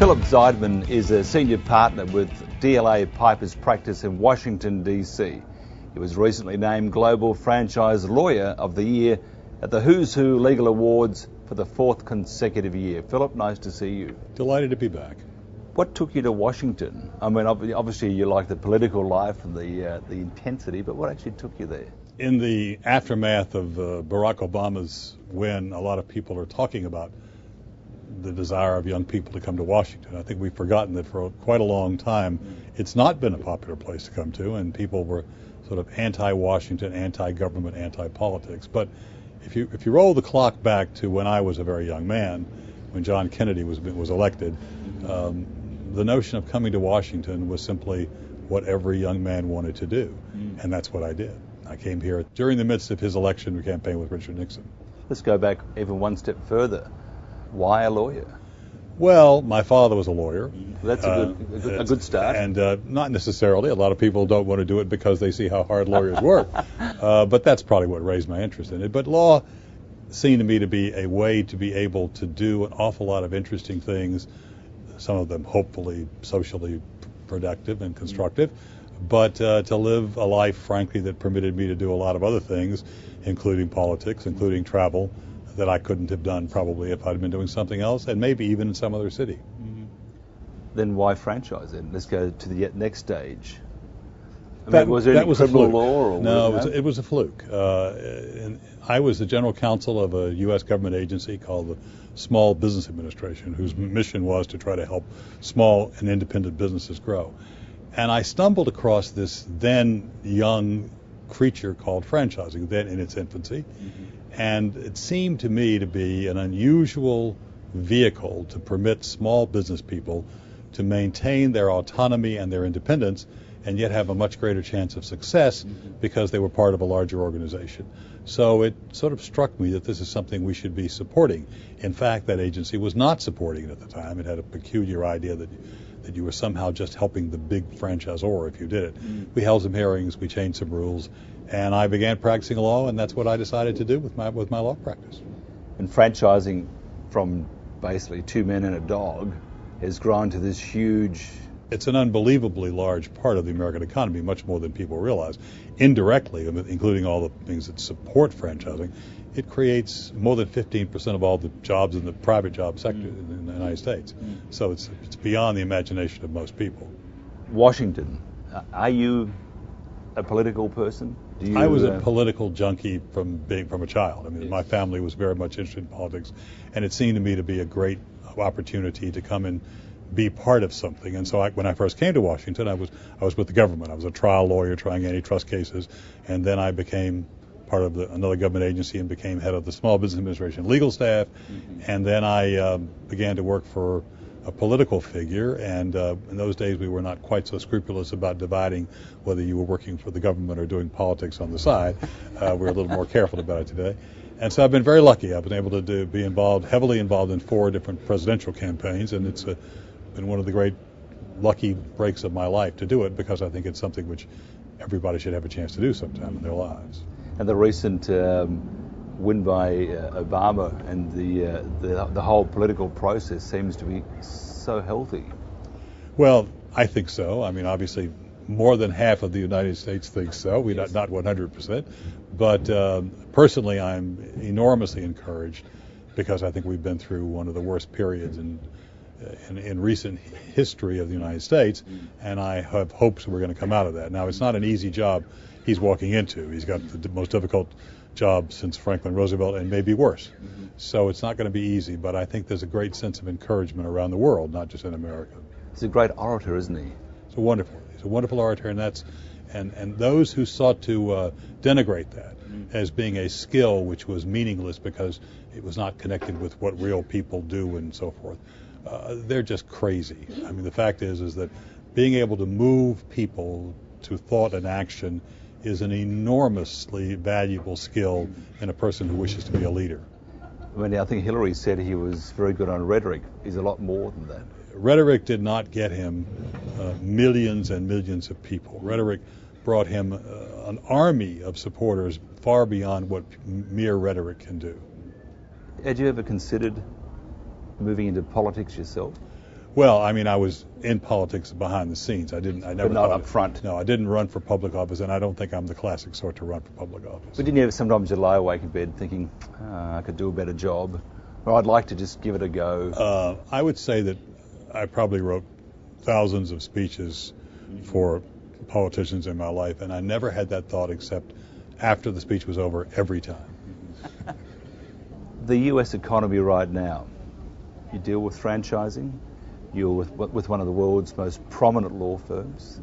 Philip Zeidman is a senior partner with DLA Piper's practice in Washington, D.C. He was recently named Global Franchise Lawyer of the Year at the Who's Who Legal Awards for the fourth consecutive year. Philip, nice to see you. Delighted to be back. What took you to Washington? I mean, obviously you like the political life and the intensity, but what actually took you there? In the aftermath of Barack Obama's win, a lot of people are talking about the desire of young people to come to Washington. I think we've forgotten that for quite a long time it's not been a popular place to come to, and people were sort of anti-Washington, anti-government, anti-politics. But if you roll the clock back to when I was a very young man, when John Kennedy was elected, the notion of coming to Washington was simply what every young man wanted to do, and that's what I did. I came here during the midst of his election campaign with Richard Nixon. Let's go back even one step further. Why a lawyer? Well, my father was a lawyer. That's a good start. And not necessarily. A lot of people don't want to do it because they see how hard lawyers work. But that's probably what raised my interest in it. But law seemed to me to be a way to be able to do an awful lot of interesting things, some of them hopefully socially productive and constructive, but to live a life, frankly, that permitted me to do a lot of other things, including politics, including travel, that I couldn't have done probably if I'd been doing something else, and maybe even in some other city. Then why franchise it? Let's go to the next stage. That was there any criminal law? Or no, it was a fluke. And I was the general counsel of a U.S. government agency called the Small Business Administration, whose mission was to try to help small and independent businesses grow. And I stumbled across this then young creature called franchising, then in its infancy. And it seemed to me to be an unusual vehicle to permit small business people to maintain their autonomy and their independence and yet have a much greater chance of success because they were part of a larger organization. So it sort of struck me that this is something we should be supporting. In fact, that agency was not supporting it at the time. It had a peculiar idea that you were somehow just helping the big franchisor if you did it. We held some hearings, we changed some rules, and I began practicing law, and that's what I decided to do with my law practice. And franchising from basically two men and a dog has grown to this huge... It's an unbelievably large part of the American economy, much more than people realize. Indirectly, including all the things that support franchising, it creates more than 15% of all the jobs in the private job sector in the United States. So it's beyond the imagination of most people. Washington, are you a political person? I was a political junkie from a child. I mean, my family was very much interested in politics, and it seemed to me to be a great opportunity to come and be part of something. And so when I first came to Washington, I was with the government. I was a trial lawyer trying antitrust cases, and then I became part of another government agency and became head of the Small Business Administration legal staff. And then I began to work for a political figure, and in those days we were not quite so scrupulous about dividing whether you were working for the government or doing politics on the side. We're a little more careful about it today. And so I've been very lucky. I've been able to be heavily involved in 4 different presidential campaigns, and it's been one of the great lucky breaks of my life to do it, because I think it's something which everybody should have a chance to do sometime in their lives. And the recent win by Obama and the whole political process seems to be so healthy. Well, I think so. I mean, obviously, more than half of the United States thinks so. We're not 100%. But personally, I'm enormously encouraged, because I think we've been through one of the worst periods in recent history of the United States, and I have hopes we're going to come out of that. Now, it's not an easy job he's walking into. He's got the most difficult job since Franklin Roosevelt, and maybe worse. So it's not going to be easy, but I think there's a great sense of encouragement around the world, not just in America. He's a great orator, isn't he? He's a wonderful orator, and those who sought to denigrate that as being a skill which was meaningless because it was not connected with what real people do and so forth, they're just crazy. I mean, the fact is that being able to move people to thought and action is an enormously valuable skill in a person who wishes to be a leader. I mean, I think Hillary said he was very good on rhetoric. He's a lot more than that. Rhetoric did not get him millions and millions of people. Rhetoric brought him an army of supporters far beyond what mere rhetoric can do. Had you ever considered moving into politics yourself? Well, I mean, I was in politics behind the scenes. I never. But not up front. No, I didn't run for public office, and I don't think I'm the classic sort to run for public office. But didn't you ever sometimes you lie awake in bed thinking, I could do a better job, or I'd like to just give it a go? I would say that I probably wrote thousands of speeches for politicians in my life, and I never had that thought except after the speech was over every time. The US economy right now, you deal with franchising, you're with one of the world's most prominent law firms,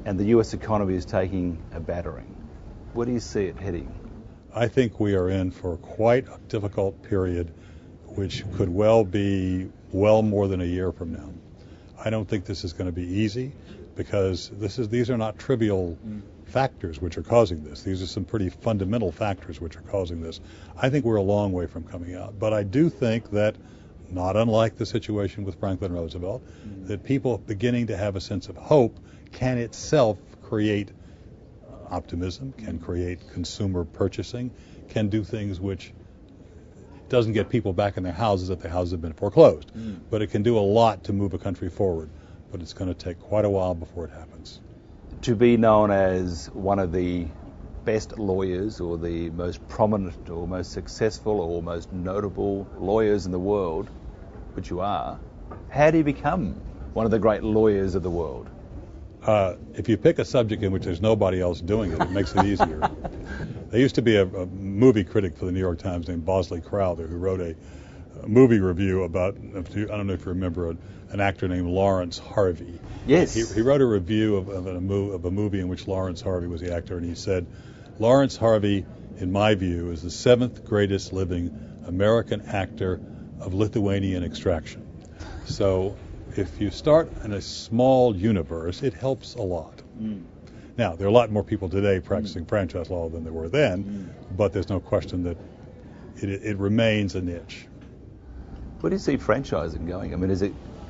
and the US economy is taking a battering. Where do you see it heading? I think we are in for quite a difficult period, which could well be well more than a year from now. I don't think this is going to be easy, because these are not trivial factors which are causing this. These are some pretty fundamental factors which are causing this. I think we're a long way from coming out. But I do think that, not unlike the situation with Franklin Roosevelt, that people beginning to have a sense of hope can itself create optimism, can create consumer purchasing, can do things which doesn't get people back in their houses if their houses have been foreclosed. But it can do a lot to move a country forward. But it's going to take quite a while before it happens. To be known as one of the best lawyers, or the most prominent or most successful or most notable lawyers in the world, which you are, how do you become one of the great lawyers of the world? If you pick a subject in which there's nobody else doing it, it makes it easier. There used to be a movie critic for the New York Times named Bosley Crowther who wrote a movie review about, I don't know if you remember, an actor named Lawrence Harvey. Yes. He wrote a review of a movie in which Lawrence Harvey was the actor, and he said, Lawrence Harvey, in my view, is the 7th greatest living American actor of Lithuanian extraction. So if you start in a small universe, it helps a lot. Now, there are a lot more people today practicing franchise law than there were then, but there's no question that it remains a niche. Where do you see franchising going? I mean,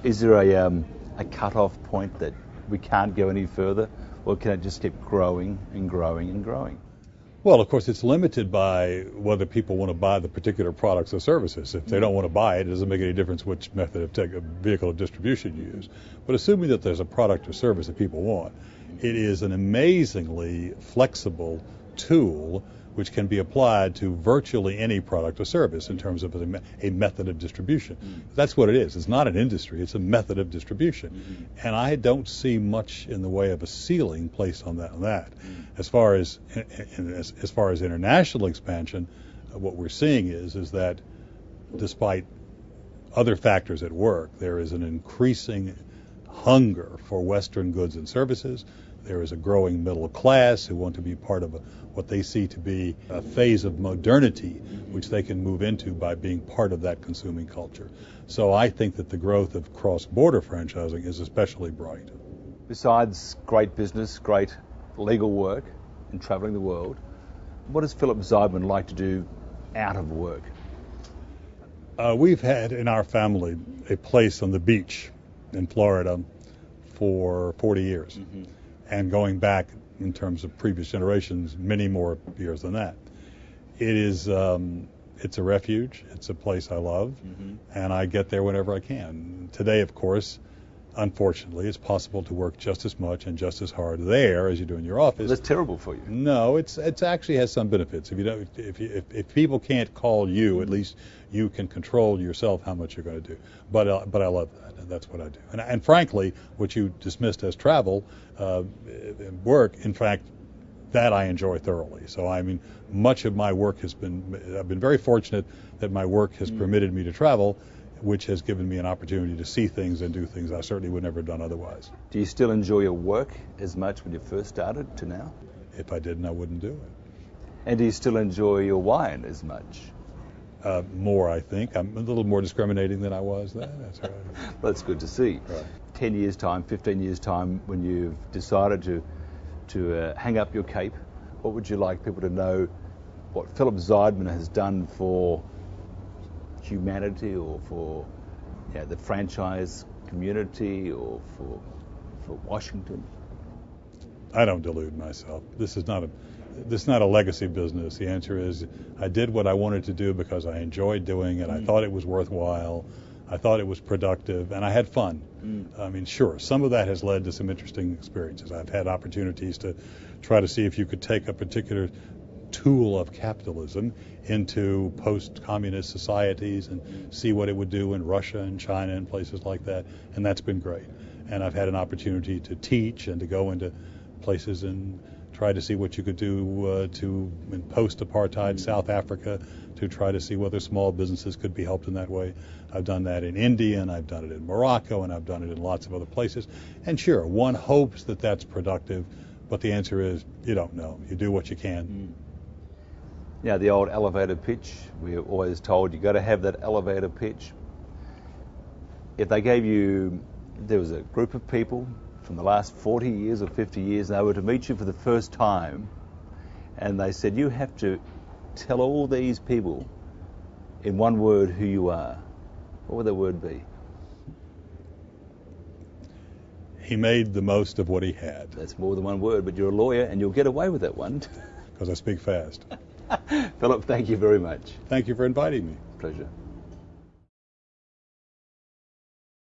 is there a cut-off point that we can't go any further, or can it just keep growing and growing and growing? Well, of course, it's limited by whether people want to buy the particular products or services. If they don't want to buy it, it doesn't make any difference which method of vehicle of distribution you use. But assuming that there's a product or service that people want, it is an amazingly flexible tool which can be applied to virtually any product or service in terms of a method of distribution. That's what it is. It's not an industry. It's a method of distribution. And I don't see much in the way of a ceiling placed on that. As far as international expansion, what we're seeing is that despite other factors at work, there is an increasing hunger for Western goods and services. There is a growing middle class who want to be part of what they see to be a phase of modernity, which they can move into by being part of that consuming culture. So I think that the growth of cross-border franchising is especially bright. Besides great business, great legal work, and travelling the world, what does Philip Zeidman like to do out of work? We've had in our family a place on the beach in Florida for 40 years. And going back in terms of previous generations, many more years than that. It is, it's a refuge. It's a place I love, and I get there whenever I can. Today, of course, unfortunately, it's possible to work just as much and just as hard there as you do in your office. That's terrible for you. No, it's actually has some benefits. If people can't call you, at least you can control yourself how much you're going to do. But I love that, and that's what I do. And frankly, what you dismissed as travel, work, in fact, that I enjoy thoroughly. So I mean, much of my work I've been very fortunate that my work has permitted me to travel, which has given me an opportunity to see things and do things I certainly would never have done otherwise. Do you still enjoy your work as much when you first started to now? If I didn't, I wouldn't do it. And do you still enjoy your wine as much? More, I think. I'm a little more discriminating than I was then. That's right. Well, that's good to see. Right. 10 years' time, 15 years' time, when you've decided to hang up your cape, what would you like people to know what Philip Zeidman has done for humanity, or for the franchise community, or for Washington? I don't delude myself. This is not a legacy business. The answer is I did what I wanted to do because I enjoyed doing it. I thought it was worthwhile. I thought it was productive, and I had fun. I mean, sure, some of that has led to some interesting experiences. I've had opportunities to try to see if you could take a particular tool of capitalism into post-communist societies and see what it would do in Russia and China and places like that, and that's been great. And I've had an opportunity to teach and to go into places and try to see what you could do in post-apartheid South Africa to try to see whether small businesses could be helped in that way. I've done that in India, and I've done it in Morocco, and I've done it in lots of other places. And sure, one hopes that that's productive, but the answer is you don't know. You do what you can. Yeah, the old elevator pitch. We're always told you got to have that elevator pitch. If they gave you, there was a group of people from the last 40 years or 50 years, and they were to meet you for the first time, and they said, you have to tell all these people in one word who you are. What would that word be? He made the most of what he had. That's more than one word, but you're a lawyer and you'll get away with that one. Because I speak fast. Philip, thank you very much. Thank you for inviting me. Pleasure.